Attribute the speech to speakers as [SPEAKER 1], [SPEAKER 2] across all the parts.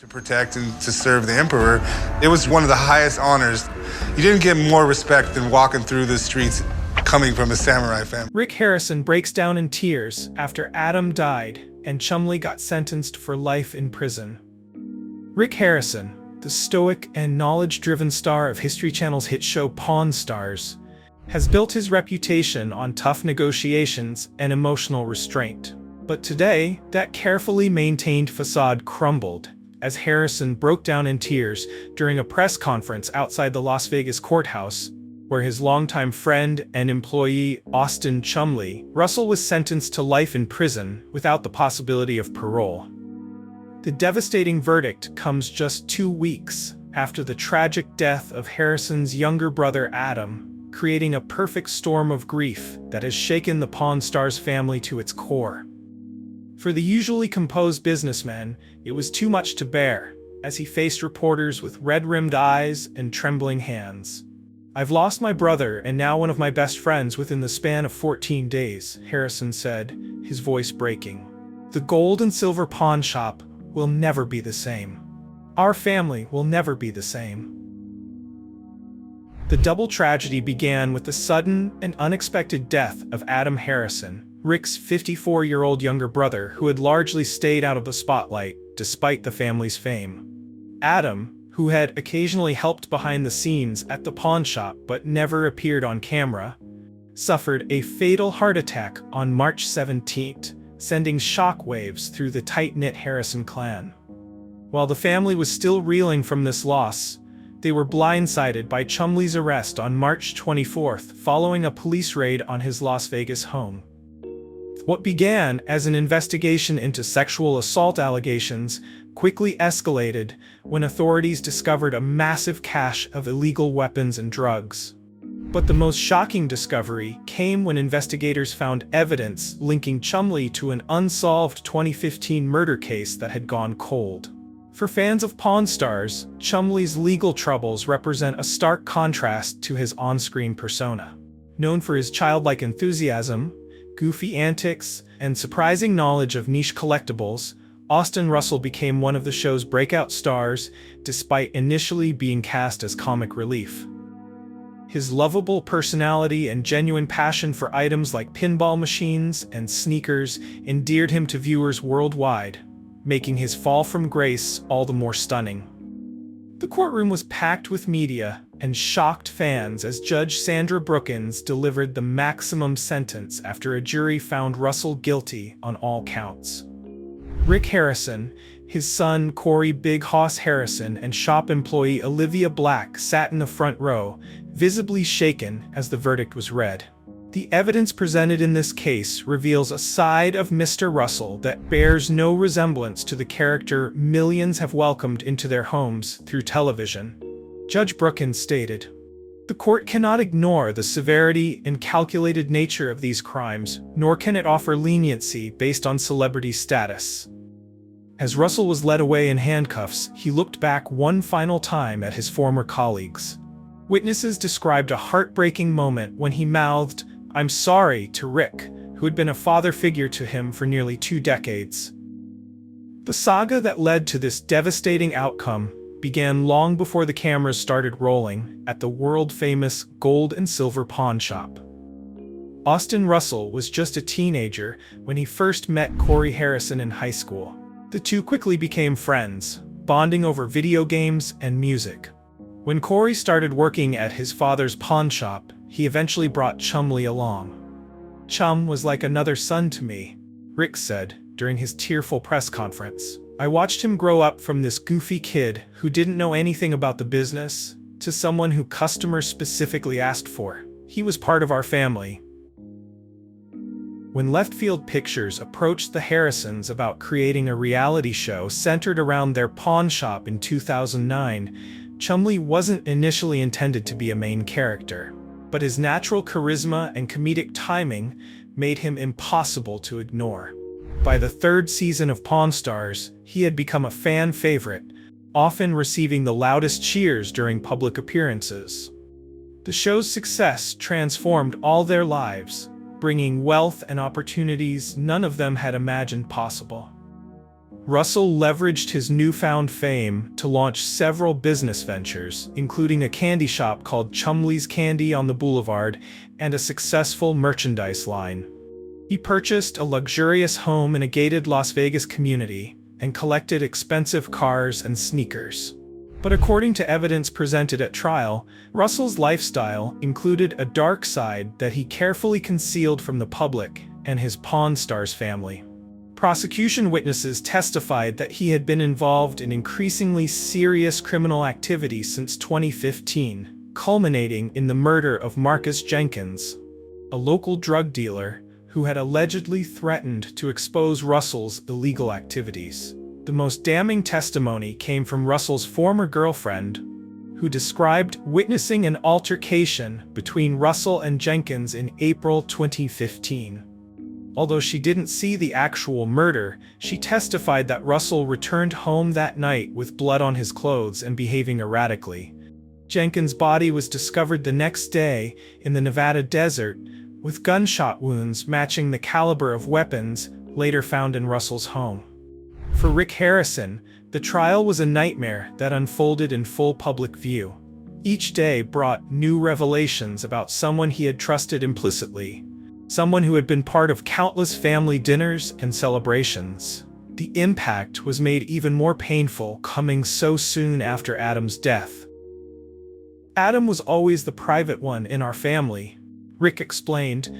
[SPEAKER 1] To protect and to serve the emperor. It was one of the highest honors. You didn't get more respect than walking through the streets coming from a samurai family.
[SPEAKER 2] Rick Harisson breaks down in tears after Adam died and Chumlee got sentenced for life in prison. Rick Harisson, the stoic and knowledge-driven star of History Channel's hit show Pawn Stars, has built his reputation on tough negotiations and emotional restraint. But today, that carefully maintained facade crumbled as Harisson broke down in tears during a press conference outside the Las Vegas courthouse, where his longtime friend and employee Austin Chumlee Russell was sentenced to life in prison without the possibility of parole. The devastating verdict comes just 2 weeks after the tragic death of Harisson's younger brother Adam, creating a perfect storm of grief that has shaken the Pawn Stars family to its core. For the usually composed businessman, it was too much to bear, as he faced reporters with red-rimmed eyes and trembling hands. "I've lost my brother and now one of my best friends within the span of 14 days, Harisson said, his voice breaking. "The gold and silver pawn shop will never be the same. Our family will never be the same." The double tragedy began with the sudden and unexpected death of Adam Harisson, Rick's 54-year-old younger brother who had largely stayed out of the spotlight despite the family's fame. Adam, who had occasionally helped behind the scenes at the pawn shop but never appeared on camera, suffered a fatal heart attack on March 17th, sending shockwaves through the tight-knit Harisson clan. While the family was still reeling from this loss, they were blindsided by Chumlee's arrest on March 24th following a police raid on his Las Vegas home. What began as an investigation into sexual assault allegations quickly escalated when authorities discovered a massive cache of illegal weapons and drugs. But the most shocking discovery came when investigators found evidence linking Chumlee to an unsolved 2015 murder case that had gone cold. For fans of Pawn Stars, Chumlee's legal troubles represent a stark contrast to his on-screen persona. Known for his childlike enthusiasm, goofy antics, and surprising knowledge of niche collectibles, Austin Russell became one of the show's breakout stars, despite initially being cast as comic relief. His lovable personality and genuine passion for items like pinball machines and sneakers endeared him to viewers worldwide, making his fall from grace all the more stunning. The courtroom was packed with media and shocked fans as Judge Sandra Brookins delivered the maximum sentence after a jury found Russell guilty on all counts. Rick Harisson, his son Corey Big Hoss Harisson, and shop employee Olivia Black sat in the front row, visibly shaken as the verdict was read. The evidence presented in this case reveals a side of Mr. Russell that bears no resemblance to the character millions have welcomed into their homes through television. Judge Brookins stated, "The court cannot ignore the severity and calculated nature of these crimes, nor can it offer leniency based on celebrity status." As Russell was led away in handcuffs, he looked back one final time at his former colleagues. Witnesses described a heartbreaking moment when he mouthed, "I'm sorry," to Rick, who had been a father figure to him for nearly 2 decades. The saga that led to this devastating outcome began long before the cameras started rolling at the world-famous gold and silver pawn shop. Austin Russell was just a teenager when he first met Corey Harisson in high school. The two quickly became friends, bonding over video games and music. When Corey started working at his father's pawn shop, he eventually brought Chumlee along. "Chum was like another son to me," Rick said during his tearful press conference. "I watched him grow up from this goofy kid who didn't know anything about the business to someone who customers specifically asked for. He was part of our family." When Left Field Pictures approached the Harissons about creating a reality show centered around their pawn shop in 2009, Chumlee wasn't initially intended to be a main character, but his natural charisma and comedic timing made him impossible to ignore. By the 3rd season of Pawn Stars, he had become a fan favorite, often receiving the loudest cheers during public appearances. The show's success transformed all their lives, bringing wealth and opportunities none of them had imagined possible. Russell leveraged his newfound fame to launch several business ventures, including a candy shop called Chumlee's Candy on the Boulevard and a successful merchandise line. He purchased a luxurious home in a gated Las Vegas community and collected expensive cars and sneakers. But according to evidence presented at trial, Russell's lifestyle included a dark side that he carefully concealed from the public and his Pawn Stars family. Prosecution witnesses testified that he had been involved in increasingly serious criminal activity since 2015, culminating in the murder of Marcus Jenkins, a local drug dealer who had allegedly threatened to expose Russell's illegal activities. The most damning testimony came from Russell's former girlfriend, who described witnessing an altercation between Russell and Jenkins in April 2015. Although she didn't see the actual murder, she testified that Russell returned home that night with blood on his clothes and behaving erratically. Jenkins' body was discovered the next day in the Nevada desert, with gunshot wounds matching the caliber of weapons later found in Russell's home. For Rick Harisson, the trial was a nightmare that unfolded in full public view. Each day brought new revelations about someone he had trusted implicitly, someone who had been part of countless family dinners and celebrations. The impact was made even more painful coming so soon after Adam's death. Adam was always the private one in our family, Rick explained,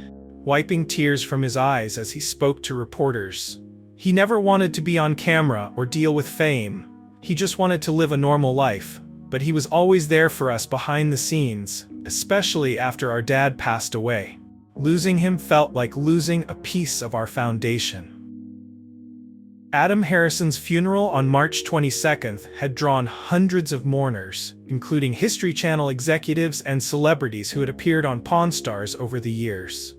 [SPEAKER 2] wiping tears from his eyes as he spoke to reporters. He never wanted to be on camera or deal with fame. He just wanted to live a normal life, but he was always there for us behind the scenes, especially after our dad passed away. Losing him felt like losing a piece of our foundation. Adam Harrison's funeral on March 22nd had drawn hundreds of mourners, including History Channel executives and celebrities who had appeared on Pawn Stars over the years.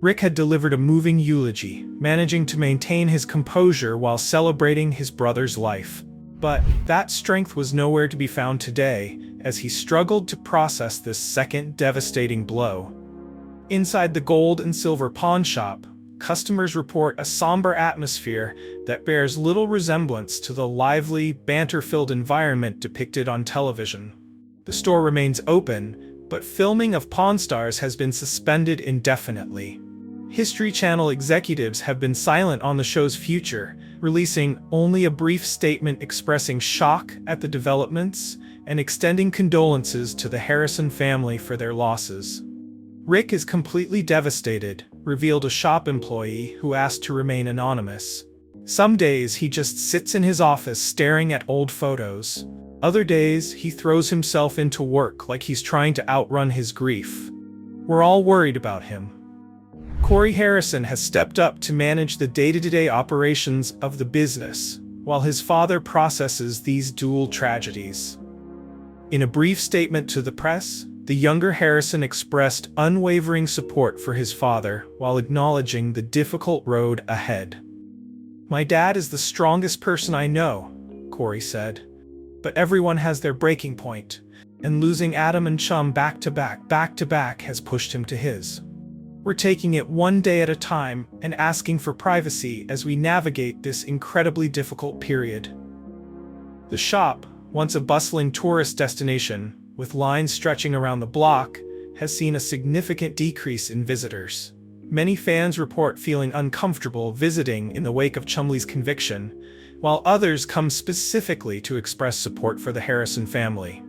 [SPEAKER 2] Rick had delivered a moving eulogy, managing to maintain his composure while celebrating his brother's life. But that strength was nowhere to be found today, as he struggled to process this second devastating blow. Inside the gold and silver pawn shop, customers report a somber atmosphere that bears little resemblance to the lively, banter-filled environment depicted on television. The store remains open, but filming of Pawn Stars has been suspended indefinitely. History Channel executives have been silent on the show's future, releasing only a brief statement expressing shock at the developments and extending condolences to the Harisson family for their losses. Rick is completely devastated, revealed a shop employee who asked to remain anonymous. Some days he just sits in his office staring at old photos. Other days he throws himself into work like he's trying to outrun his grief. We're all worried about him. Corey Harisson has stepped up to manage the day-to-day operations of the business, while his father processes these dual tragedies. In a brief statement to the press, the younger Harisson expressed unwavering support for his father while acknowledging the difficult road ahead. "My dad is the strongest person I know," Corey said. "But everyone has their breaking point, and losing Adam and Chum back to back has pushed him to his. We're taking it one day at a time and asking for privacy as we navigate this incredibly difficult period." The shop, once a bustling tourist destination, with lines stretching around the block, has seen a significant decrease in visitors. Many fans report feeling uncomfortable visiting in the wake of Chumlee's conviction, while others come specifically to express support for the Harisson family.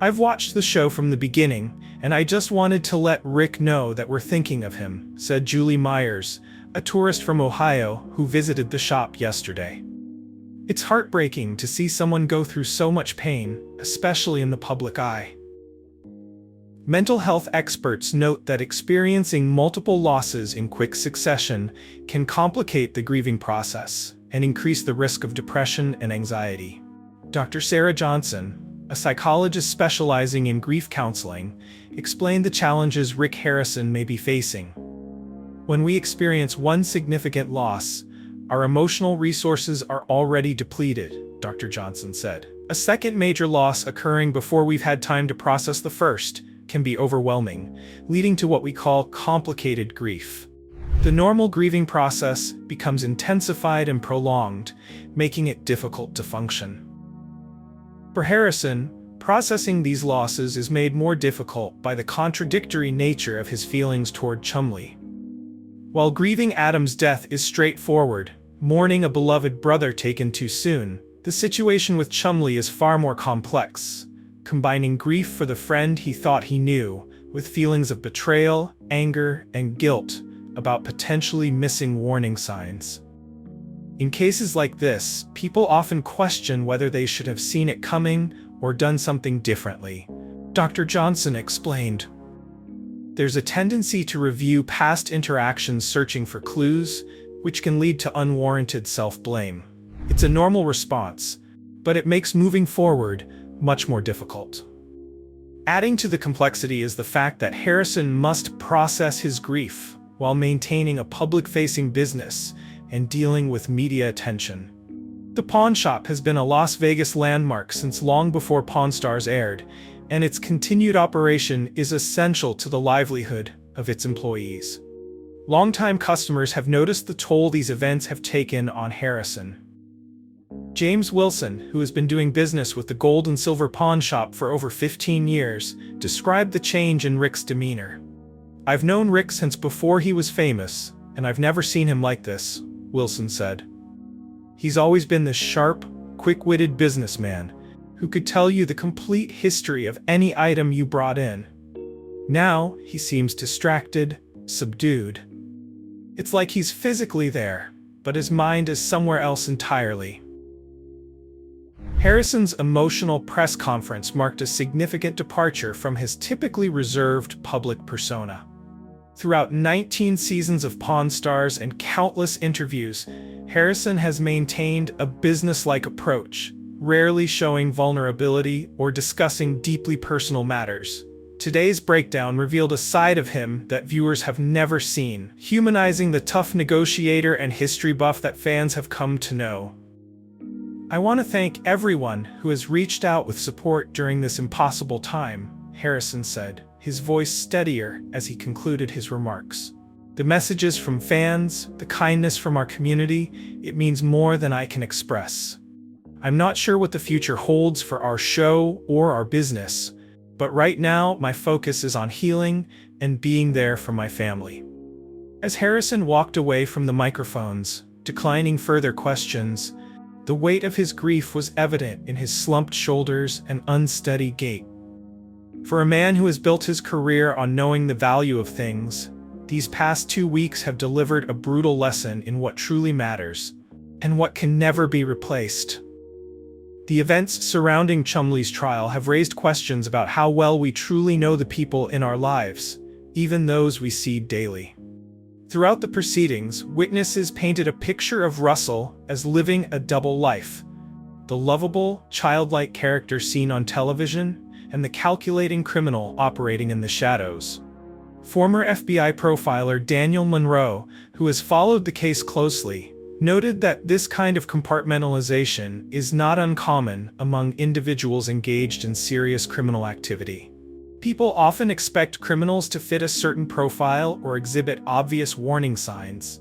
[SPEAKER 2] "I've watched the show from the beginning, and I just wanted to let Rick know that we're thinking of him," said Julie Myers, a tourist from Ohio who visited the shop yesterday. "It's heartbreaking to see someone go through so much pain, especially in the public eye." Mental health experts note that experiencing multiple losses in quick succession can complicate the grieving process and increase the risk of depression and anxiety. Dr. Sarah Johnson, a psychologist specializing in grief counseling, explained the challenges Rick Harisson may be facing. "When we experience one significant loss, our emotional resources are already depleted," Dr. Johnson said. "A second major loss occurring before we've had time to process the first can be overwhelming, leading to what we call complicated grief." The normal grieving process becomes intensified and prolonged, making it difficult to function. For Harisson, processing these losses is made more difficult by the contradictory nature of his feelings toward Chumlee. While grieving Adam's death is straightforward, mourning a beloved brother taken too soon, the situation with Chumlee is far more complex, combining grief for the friend he thought he knew with feelings of betrayal, anger, and guilt about potentially missing warning signs. In cases like this, people often question whether they should have seen it coming or done something differently. Dr. Johnson explained, "There's a tendency to review past interactions searching for clues, which can lead to unwarranted self-blame. It's a normal response, but it makes moving forward much more difficult." Adding to the complexity is the fact that Harisson must process his grief while maintaining a public-facing business and dealing with media attention. The pawn shop has been a Las Vegas landmark since long before Pawn Stars aired, and its continued operation is essential to the livelihood of its employees. Longtime customers have noticed the toll these events have taken on Harisson. James Wilson, who has been doing business with the gold and silver pawn shop for over 15 years, described the change in Rick's demeanor. "I've known Rick since before he was famous, and I've never seen him like this," Wilson said. "He's always been this sharp, quick-witted businessman who could tell you the complete history of any item you brought in. Now, he seems distracted, subdued. It's like he's physically there, but his mind is somewhere else entirely." Harrison's emotional press conference marked a significant departure from his typically reserved public persona. Throughout 19 seasons of Pawn Stars and countless interviews, Harisson has maintained a business-like approach, rarely showing vulnerability or discussing deeply personal matters. Today's breakdown revealed a side of him that viewers have never seen, humanizing the tough negotiator and history buff that fans have come to know. "I want to thank everyone who has reached out with support during this impossible time," Harisson said, his voice steadier as he concluded his remarks. "The messages from fans, the kindness from our community, it means more than I can express. I'm not sure what the future holds for our show or our business, but right now my focus is on healing and being there for my family." As Harisson walked away from the microphones, declining further questions, the weight of his grief was evident in his slumped shoulders and unsteady gait. For a man who has built his career on knowing the value of things, these past 2 weeks have delivered a brutal lesson in what truly matters, and what can never be replaced. The events surrounding Chumlee's trial have raised questions about how well we truly know the people in our lives, even those we see daily. Throughout the proceedings, witnesses painted a picture of Russell as living a double life: the lovable, childlike character seen on television, and the calculating criminal operating in the shadows. Former FBI profiler Daniel Monroe, who has followed the case closely, noted that this kind of compartmentalization is not uncommon among individuals engaged in serious criminal activity. People often expect criminals to fit a certain profile or exhibit obvious warning signs,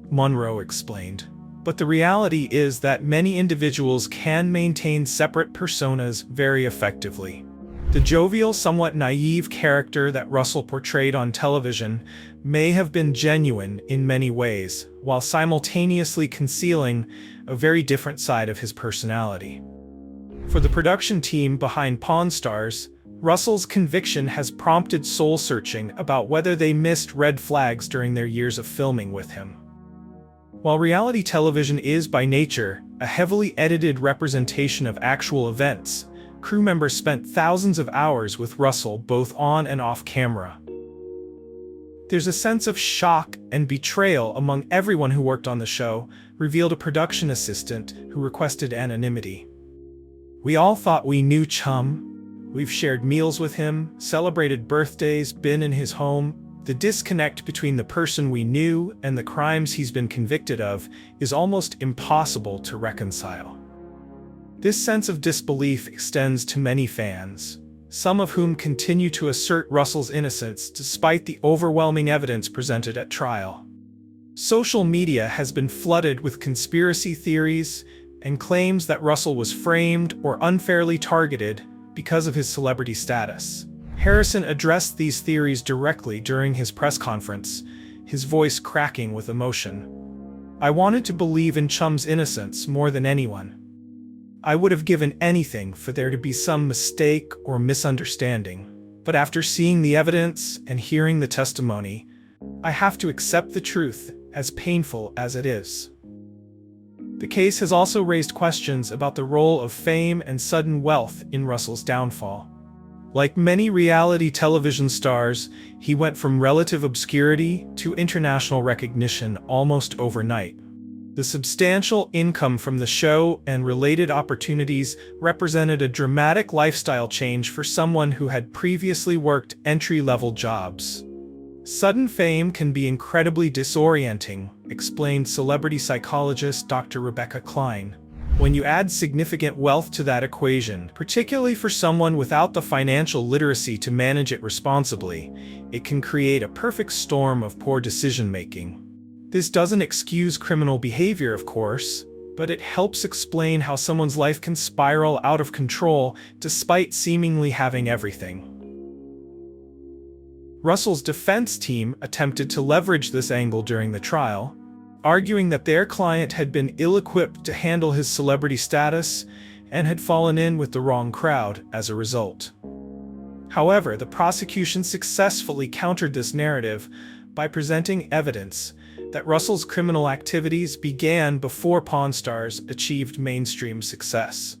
[SPEAKER 2] Monroe explained. But the reality is that many individuals can maintain separate personas very effectively. The jovial, somewhat naive character that Russell portrayed on television may have been genuine in many ways, while simultaneously concealing a very different side of his personality. For the production team behind Pawn Stars, Russell's conviction has prompted soul-searching about whether they missed red flags during their years of filming with him. While reality television is by nature a heavily edited representation of actual events, crew members spent thousands of hours with Russell both on and off camera. There's a sense of shock and betrayal among everyone who worked on the show, revealed a production assistant who requested anonymity. "We all thought we knew Chum. We've shared meals with him, celebrated birthdays, been in his home. The disconnect between the person we knew and the crimes he's been convicted of is almost impossible to reconcile." This sense of disbelief extends to many fans, some of whom continue to assert Russell's innocence despite the overwhelming evidence presented at trial. Social media has been flooded with conspiracy theories and claims that Russell was framed or unfairly targeted because of his celebrity status. Harisson addressed these theories directly during his press conference, his voice cracking with emotion. "I wanted to believe in Chum's innocence more than anyone. I would have given anything for there to be some mistake or misunderstanding. But after seeing the evidence and hearing the testimony, I have to accept the truth, as painful as it is." The case has also raised questions about the role of fame and sudden wealth in Russell's downfall. Like many reality television stars, he went from relative obscurity to international recognition almost overnight. The substantial income from the show and related opportunities represented a dramatic lifestyle change for someone who had previously worked entry-level jobs. "Sudden fame can be incredibly disorienting," explained celebrity psychologist Dr. Rebecca Klein. "When you add significant wealth to that equation, particularly for someone without the financial literacy to manage it responsibly, it can create a perfect storm of poor decision-making. This doesn't excuse criminal behavior, of course, but it helps explain how someone's life can spiral out of control despite seemingly having everything." Russell's defense team attempted to leverage this angle during the trial, arguing that their client had been ill-equipped to handle his celebrity status and had fallen in with the wrong crowd as a result. However, the prosecution successfully countered this narrative by presenting evidence that Russell's criminal activities began before Pawn Stars achieved mainstream success.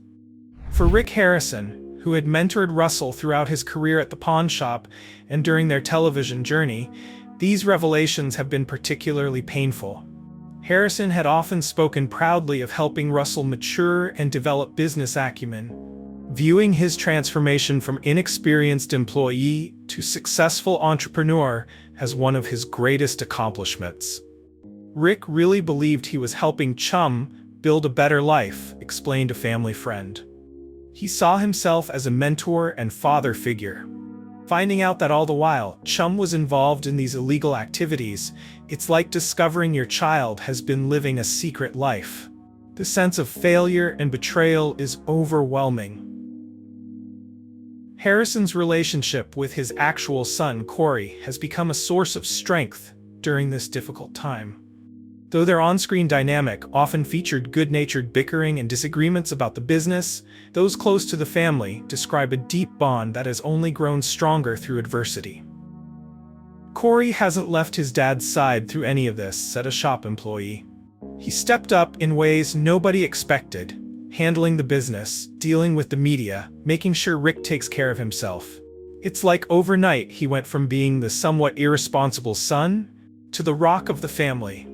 [SPEAKER 2] For Rick Harisson, who had mentored Russell throughout his career at the pawn shop and during their television journey, these revelations have been particularly painful. Harisson had often spoken proudly of helping Russell mature and develop business acumen, viewing his transformation from inexperienced employee to successful entrepreneur as one of his greatest accomplishments. "Rick really believed he was helping Chum build a better life," explained a family friend. "He saw himself as a mentor and father figure. Finding out that all the while Chum was involved in these illegal activities, it's like discovering your child has been living a secret life. The sense of failure and betrayal is overwhelming." Harrison's relationship with his actual son, Corey, has become a source of strength during this difficult time. Though their on-screen dynamic often featured good-natured bickering and disagreements about the business, those close to the family describe a deep bond that has only grown stronger through adversity. "Corey hasn't left his dad's side through any of this," said a shop employee. "He stepped up in ways nobody expected, handling the business, dealing with the media, making sure Rick takes care of himself. It's like overnight he went from being the somewhat irresponsible son to the rock of the family."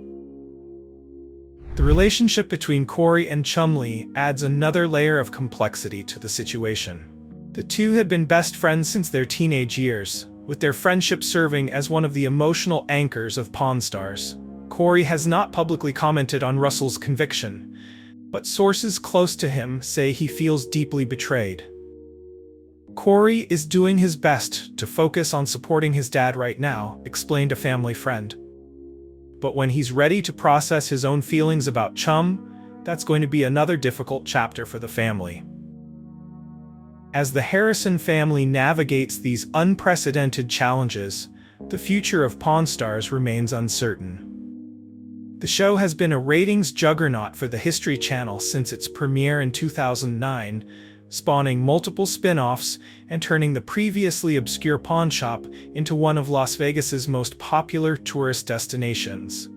[SPEAKER 2] The relationship between Corey and Chumlee adds another layer of complexity to the situation. The two had been best friends since their teenage years, with their friendship serving as one of the emotional anchors of Pawn Stars. Corey has not publicly commented on Russell's conviction, but sources close to him say he feels deeply betrayed. "Corey is doing his best to focus on supporting his dad right now," explained a family friend. "But when he's ready to process his own feelings about Chum, that's going to be another difficult chapter for the family." As the Harisson family navigates these unprecedented challenges, the future of Pawn Stars remains uncertain. The show has been a ratings juggernaut for the History Channel since its premiere in 2009, spawning multiple spin-offs and turning the previously obscure pawn shop into one of Las Vegas's most popular tourist destinations.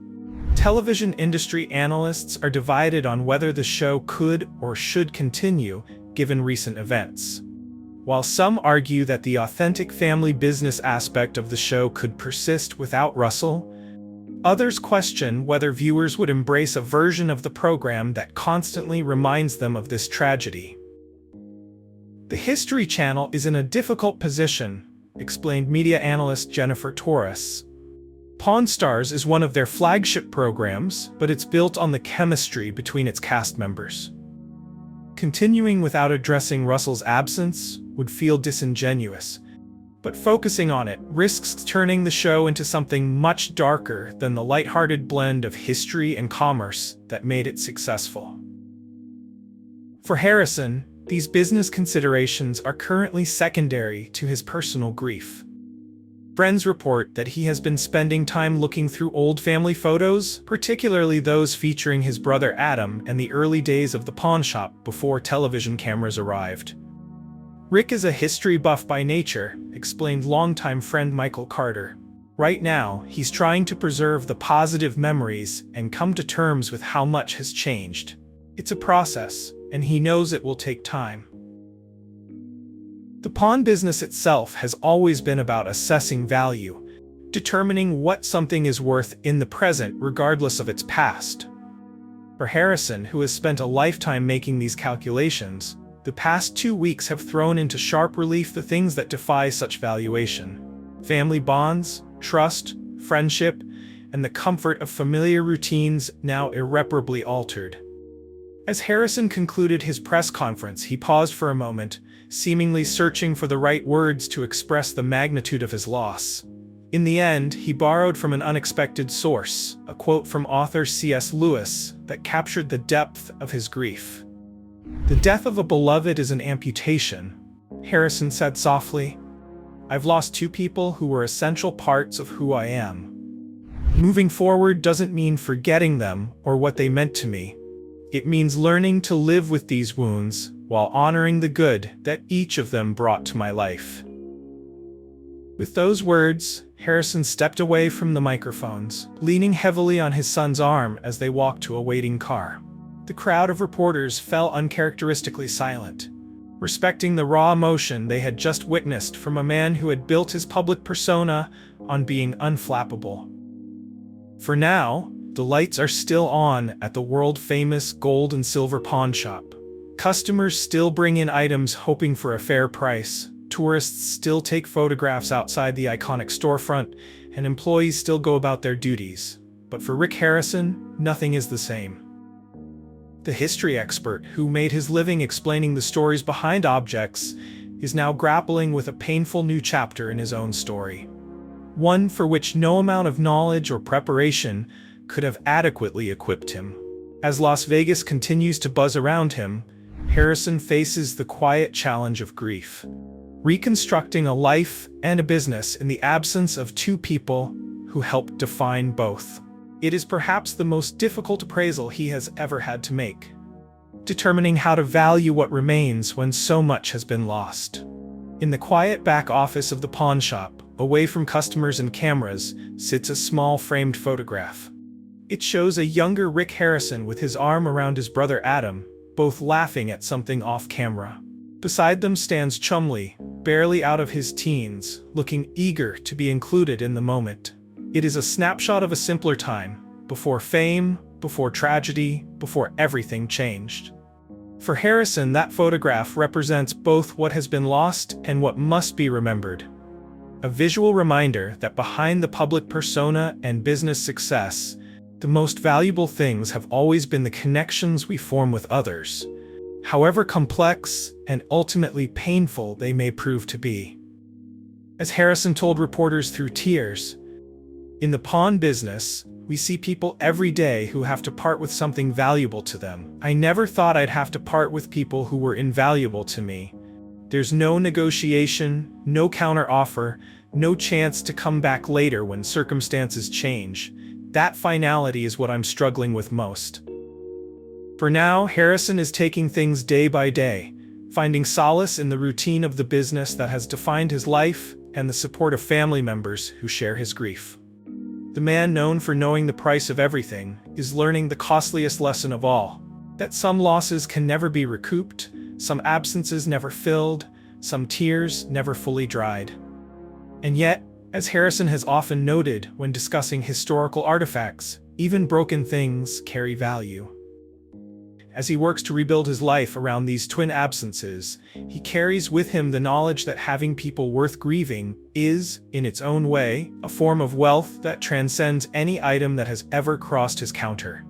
[SPEAKER 2] Television industry analysts are divided on whether the show could or should continue, given recent events. While some argue that the authentic family business aspect of the show could persist without Russell, others question whether viewers would embrace a version of the program that constantly reminds them of this tragedy. "The History Channel is in a difficult position," explained media analyst Jennifer Torres. "Pawn Stars is one of their flagship programs, but it's built on the chemistry between its cast members. Continuing without addressing Russell's absence would feel disingenuous. But focusing on it risks turning the show into something much darker than the lighthearted blend of history and commerce that made it successful. For Harisson, these business considerations are currently secondary to his personal grief. Friends report that he has been spending time looking through old family photos, particularly those featuring his brother Adam and the early days of the pawn shop before television cameras arrived. Rick is a history buff by nature, explained longtime friend Michael Carter. Right now, he's trying to preserve the positive memories and come to terms with how much has changed. It's a process, and he knows it will take time. The pawn business itself has always been about assessing value, determining what something is worth in the present regardless of its past. For Harisson, who has spent a lifetime making these calculations, the past 2 weeks have thrown into sharp relief the things that defy such valuation: family bonds, trust, friendship, and the comfort of familiar routines now irreparably altered. As Harisson concluded his press conference, he paused for a moment, seemingly searching for the right words to express the magnitude of his loss. In the end, he borrowed from an unexpected source, a quote from author C.S. Lewis that captured the depth of his grief. "The death of a beloved is an amputation," Harisson said softly. "I've lost 2 people who were essential parts of who I am. Moving forward doesn't mean forgetting them or what they meant to me. It means learning to live with these wounds while honoring the good that each of them brought to my life." With those words, Harisson stepped away from the microphones, leaning heavily on his son's arm as they walked to a waiting car. The crowd of reporters fell uncharacteristically silent, respecting the raw emotion they had just witnessed from a man who had built his public persona on being unflappable. For now, the lights are still on at the world-famous gold and silver pawn shop. Customers still bring in items hoping for a fair price, tourists still take photographs outside the iconic storefront, and employees still go about their duties. But for Rick Harisson, nothing is the same. The history expert, who made his living explaining the stories behind objects, is now grappling with a painful new chapter in his own story. One for which no amount of knowledge or preparation could have adequately equipped him. As Las Vegas continues to buzz around him, Harisson faces the quiet challenge of grief, reconstructing a life and a business in the absence of 2 people who helped define both. It is perhaps the most difficult appraisal he has ever had to make, determining how to value what remains when so much has been lost. In the quiet back office of the pawn shop, away from customers and cameras, sits a small framed photograph. It shows a younger Rick Harisson with his arm around his brother Adam, both laughing at something off camera. Beside them stands Chumlee, barely out of his teens, looking eager to be included in the moment. It is a snapshot of a simpler time, before fame, before tragedy, before everything changed. For Harisson, that photograph represents both what has been lost and what must be remembered. A visual reminder that behind the public persona and business success, the most valuable things have always been the connections we form with others, however complex and ultimately painful they may prove to be. As Harisson told reporters through tears, "In the pawn business, we see people every day who have to part with something valuable to them. I never thought I'd have to part with people who were invaluable to me. There's no negotiation, no counter-offer, no chance to come back later when circumstances change. That finality is what I'm struggling with most." For now, Harisson is taking things day by day, finding solace in the routine of the business that has defined his life and the support of family members who share his grief. The man known for knowing the price of everything is learning the costliest lesson of all, that some losses can never be recouped, some absences never filled, some tears never fully dried. And yet, as Harisson has often noted when discussing historical artifacts, even broken things carry value. As he works to rebuild his life around these twin absences, he carries with him the knowledge that having people worth grieving is, in its own way, a form of wealth that transcends any item that has ever crossed his counter.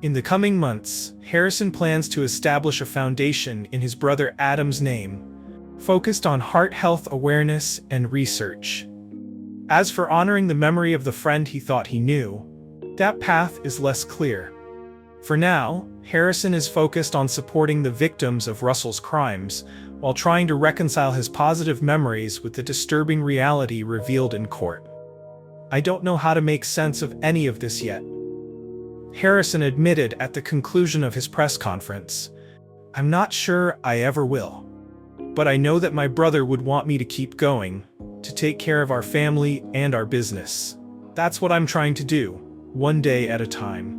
[SPEAKER 2] In the coming months, Harisson plans to establish a foundation in his brother Adam's name, focused on heart health awareness and research. As for honoring the memory of the friend he thought he knew, that path is less clear. For now, Harisson is focused on supporting the victims of Russell's crimes, while trying to reconcile his positive memories with the disturbing reality revealed in court. I don't know how to make sense of any of this yet. Harisson admitted at the conclusion of his press conference, "I'm not sure I ever will. But I know that my brother would want me to keep going, to take care of our family and our business. That's what I'm trying to do, one day at a time."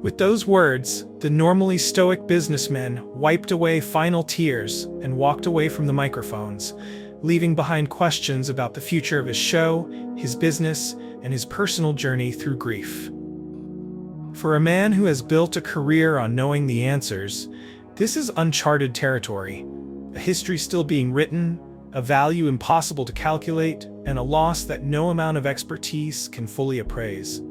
[SPEAKER 2] With those words, the normally stoic businessman wiped away final tears and walked away from the microphones, leaving behind questions about the future of his show, his business, and his personal journey through grief. For a man who has built a career on knowing the answers, this is uncharted territory, a history still being written, a value impossible to calculate, and a loss that no amount of expertise can fully appraise.